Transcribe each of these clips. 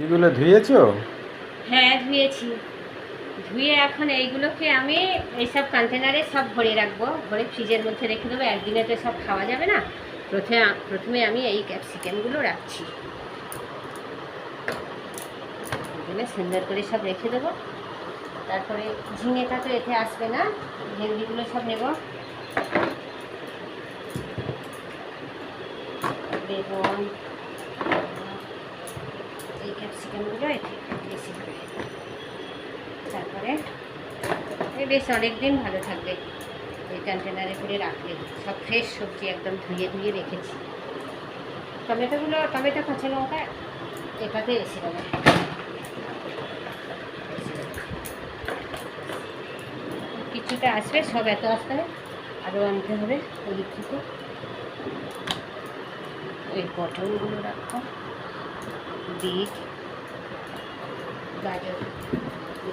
যেগুলো ধুয়েছো? হ্যাঁ ধুয়েছি। ধুয়ে এখন এইগুলোকে আমি এইসব কন্টেনারে সব ভরে রাখবো, ভরে ফ্রিজের মধ্যে রেখে দেবো। একদিনে তো সব খাওয়া যাবে না। প্রথমে আমি এই ক্যাপসিকামগুলো রাখছি, এগুলো সুন্দর করে সব রেখে দেবো। তারপরে ঝিঙেটা তো এতে আসবে না, ভেন্ডিগুলো সব নেব, বেগুন, এই ক্যাপসিকামগুলো এতে বেশি হবে। তারপরে বেশ অনেক দিন ভালো থাকবে এই কন্টেনারে করে রাখলে। সব ফ্রেশ সবজি একদম ধুয়ে ধুয়ে রেখেছি। টমেটো কাঁচা লঙ্কা এটাতে এসে যাবে। কিছুটা আসবে, সব এত আসবে না, আরও আনতে হবে ওদিক থেকে। ওই পটলগুলো রাখবো, বিট,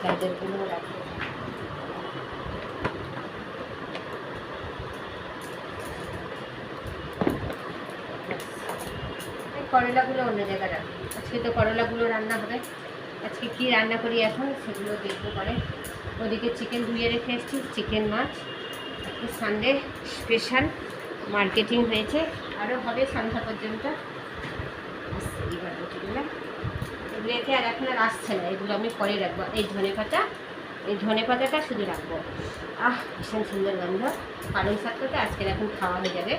গাজরগুলো রাখবো। করলাগুলো অন্য জায়গায় রাখবো। আজকে তো করলাগুলো রান্না হবে। আজকে কি রান্না করি এখন সেগুলো দেখবো পরে। ওদিকে চিকেন ধুয়ে রেখে এসেছি, চিকেন মাছ। আজকে সানডে স্পেশাল মার্কেটিং হয়েছে, আরও হবে সন্ধ্যা পর্যন্ত। এবার রুটিগুলো এগুলোতে আর এখন আর আসছে না, এগুলো আমি পরে রাখবো। এই ধনে পাতাটা শুধু রাখবো। ভীষণ সুন্দর গন্ধ। পালং শাকটা তো আজকের এখন খাওয়া হয়ে যাবে।